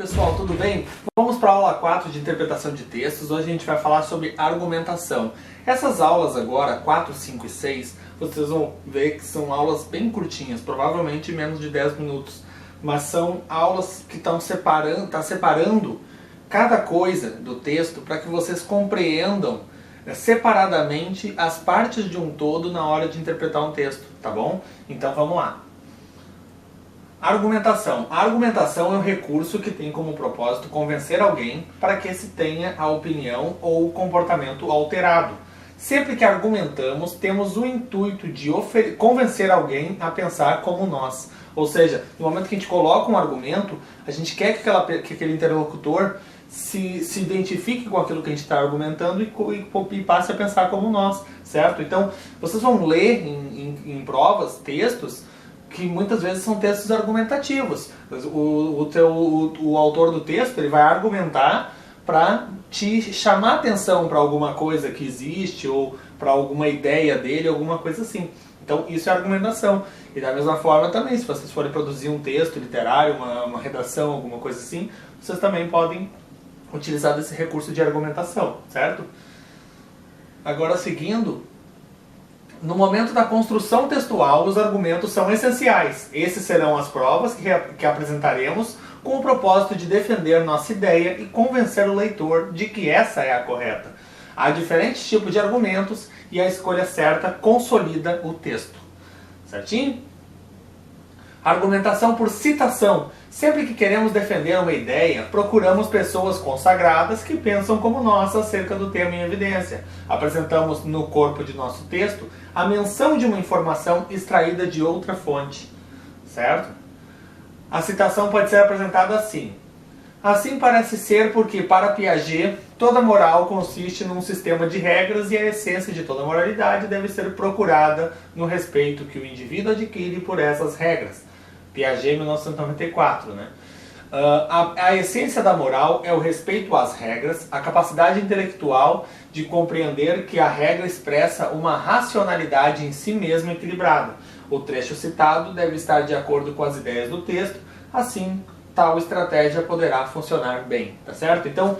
pessoal, tudo bem? Vamos para a aula 4 de interpretação de textos. Hoje a gente vai falar sobre argumentação. Essas aulas agora, 4, 5 e 6, vocês vão ver que são aulas bem curtinhas, provavelmente menos de 10 minutos. Mas são aulas que estão separando cada coisa do texto para que vocês compreendam separadamente as partes de um todo na hora de interpretar um texto, tá bom? Então vamos lá. Argumentação. A argumentação é um recurso que tem como propósito convencer alguém para que se tenha a opinião ou o comportamento alterado. Sempre que argumentamos, temos o intuito de convencer alguém a pensar como nós. Ou seja, no momento que a gente coloca um argumento, a gente quer que aquele interlocutor se identifique com aquilo que a gente está argumentando e passe a pensar como nós, certo? Então, vocês vão ler em provas, textos, que muitas vezes são textos argumentativos. O autor do texto ele vai argumentar para te chamar atenção para alguma coisa que existe ou para alguma ideia dele, alguma coisa assim. Então isso é argumentação. E da mesma forma também, se vocês forem produzir um texto literário, uma redação, alguma coisa assim, vocês também podem utilizar desse recurso de argumentação, certo? Agora seguindo, no momento da construção textual, os argumentos são essenciais. Esses serão as provas que apresentaremos com o propósito de defender nossa ideia e convencer o leitor de que essa é a correta. Há diferentes tipos de argumentos e a escolha certa consolida o texto. Certinho? Argumentação por citação. Sempre que queremos defender uma ideia, procuramos pessoas consagradas que pensam como nós acerca do tema em evidência. Apresentamos no corpo de nosso texto a menção de uma informação extraída de outra fonte. Certo? A citação pode ser apresentada assim. Assim parece ser porque, para Piaget, toda moral consiste num sistema de regras e a essência de toda moralidade deve ser procurada no respeito que o indivíduo adquire por essas regras. Piaget, 1994, né? A essência da moral é o respeito às regras, a capacidade intelectual de compreender que a regra expressa uma racionalidade em si mesma equilibrada. O trecho citado deve estar de acordo com as ideias do texto, assim tal estratégia poderá funcionar bem, tá certo? Então,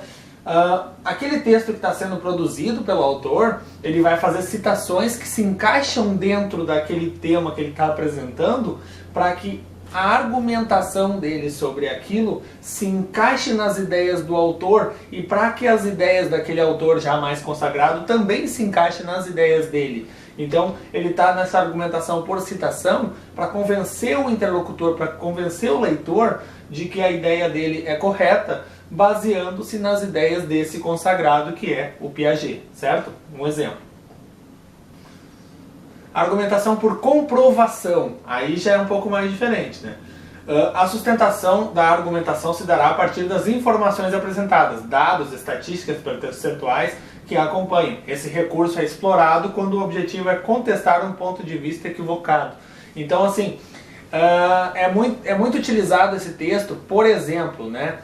aquele texto que está sendo produzido pelo autor, ele vai fazer citações que se encaixam dentro daquele tema que ele está apresentando, para que a argumentação dele sobre aquilo se encaixe nas ideias do autor e para que as ideias daquele autor já mais consagrado também se encaixem nas ideias dele. Então ele está nessa argumentação por citação para convencer o interlocutor, para convencer o leitor de que a ideia dele é correta, baseando-se nas ideias desse consagrado que é o Piaget, certo? Um exemplo. Argumentação por comprovação, aí já é um pouco mais diferente, né? A sustentação da argumentação se dará a partir das informações apresentadas, dados, estatísticas, percentuais que a acompanham. Esse recurso é explorado quando o objetivo é contestar um ponto de vista equivocado. Então, assim, é muito utilizado esse texto, por exemplo, né?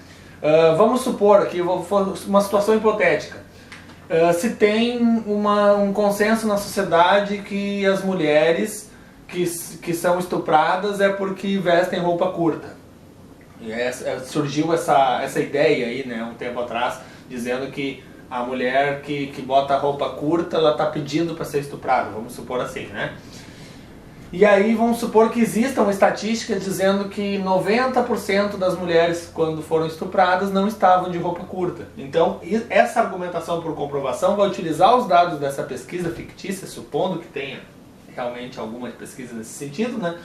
Vamos supor aqui, uma situação hipotética. Se tem um consenso na sociedade que as mulheres que são estupradas é porque vestem roupa curta. Surgiu essa ideia aí, né, um tempo atrás, dizendo que a mulher que bota roupa curta, ela está pedindo para ser estuprada, vamos supor assim, né? E aí vamos supor que existam estatísticas dizendo que 90% das mulheres, quando foram estupradas, não estavam de roupa curta. Então, essa argumentação por comprovação vai utilizar os dados dessa pesquisa fictícia, supondo que tenha realmente alguma pesquisa nesse sentido, né?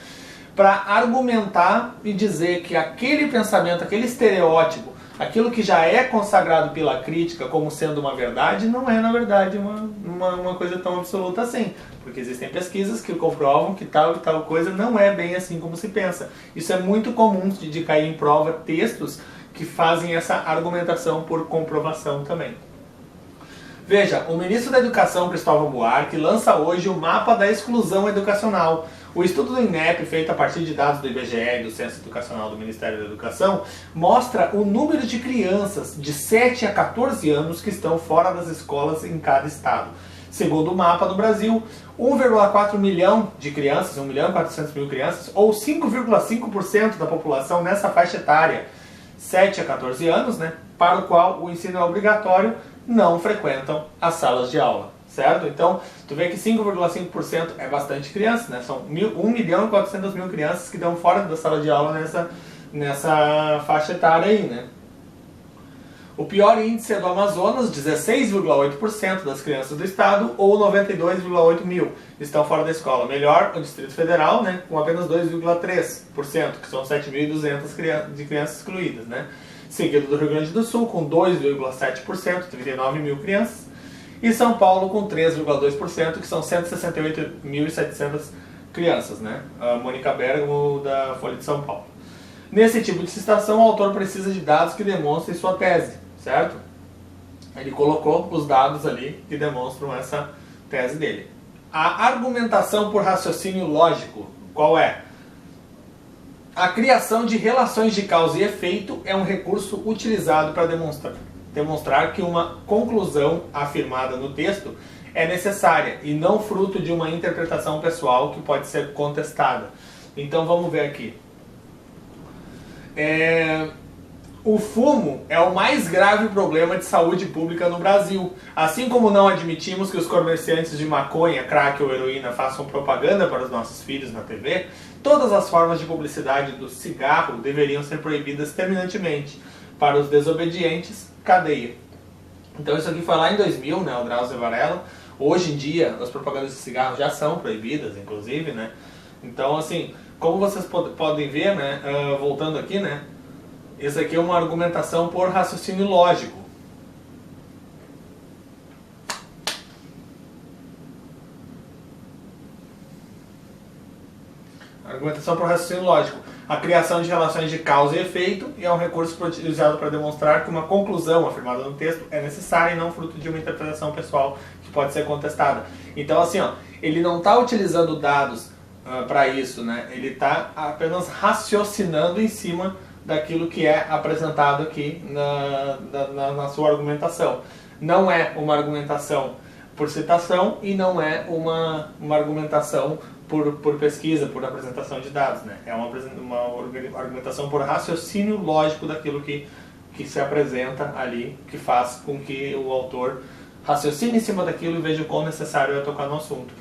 Para argumentar e dizer que aquele pensamento, aquele estereótipo, aquilo que já é consagrado pela crítica como sendo uma verdade, não é, na verdade, uma coisa tão absoluta assim. Porque existem pesquisas que comprovam que tal e tal coisa não é bem assim como se pensa. Isso é muito comum de cair em prova textos que fazem essa argumentação por comprovação também. Veja, o ministro da Educação, Cristóvão Buarque, lança hoje o Mapa da Exclusão Educacional. O estudo do INEP, feito a partir de dados do IBGE e do Censo Educacional do Ministério da Educação, mostra o número de crianças de 7 a 14 anos que estão fora das escolas em cada estado. Segundo o mapa do Brasil, 1,4 milhão de crianças, 1.400.000 crianças, ou 5,5% da população nessa faixa etária, 7 a 14 anos, né, para o qual o ensino é obrigatório, não frequentam as salas de aula, certo? Então, tu vê que 5,5% é bastante criança, né? São 1.400.000 crianças que estão fora da sala de aula nessa faixa etária aí, né? O pior índice é do Amazonas, 16,8% das crianças do estado, ou 92,8 mil estão fora da escola. Melhor, o Distrito Federal, né, com apenas 2,3%, que são 7.200 de crianças excluídas, né? Seguido do Rio Grande do Sul, com 2,7%, 39 mil crianças. E São Paulo, com 3,2%, que são 168.700 crianças, né? A Mônica Bergamo, da Folha de São Paulo. Nesse tipo de citação, o autor precisa de dados que demonstrem sua tese, certo? Ele colocou os dados ali que demonstram essa tese dele. A argumentação por raciocínio lógico, qual é? A criação de relações de causa e efeito é um recurso utilizado para demonstrar que uma conclusão afirmada no texto é necessária e não fruto de uma interpretação pessoal que pode ser contestada. Então vamos ver aqui. O fumo é o mais grave problema de saúde pública no Brasil. Assim como não admitimos que os comerciantes de maconha, crack ou heroína façam propaganda para os nossos filhos na TV, todas as formas de publicidade do cigarro deveriam ser proibidas terminantemente. Para os desobedientes, cadeia. Então isso aqui foi lá em 2000, né, o Drauzio Varela. Hoje em dia, as propagandas de cigarro já são proibidas, inclusive, né? Então, assim, como vocês podem ver, né, voltando aqui, né, isso aqui é uma argumentação por raciocínio lógico. Argumentação por raciocínio lógico. A criação de relações de causa e efeito é um recurso utilizado para demonstrar que uma conclusão afirmada no texto é necessária e não fruto de uma interpretação pessoal que pode ser contestada. Então, assim, ó, ele não está utilizando dados para isso, né? Ele está apenas raciocinando em cima daquilo que é apresentado aqui na sua argumentação. Não é uma argumentação por citação e não é uma argumentação por pesquisa, por apresentação de dados, né? É uma argumentação por raciocínio lógico daquilo que se apresenta ali, que faz com que o autor raciocine em cima daquilo e veja o quão necessário é tocar no assunto.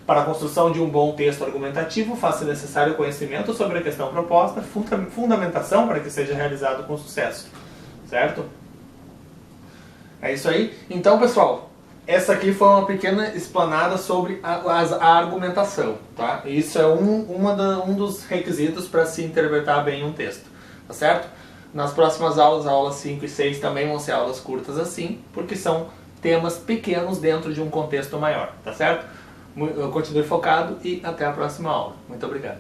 Para a construção de um bom texto argumentativo, faz-se necessário conhecimento sobre a questão proposta, fundamentação para que seja realizado com sucesso, certo? É isso aí. Então, pessoal, essa aqui foi uma pequena explanada sobre a argumentação, tá? Isso é um dos requisitos para se interpretar bem um texto, tá certo? Nas próximas aulas 5 e 6 também vão ser aulas curtas assim, porque são temas pequenos dentro de um contexto maior, tá certo? Continue focado e até a próxima aula. Muito obrigado.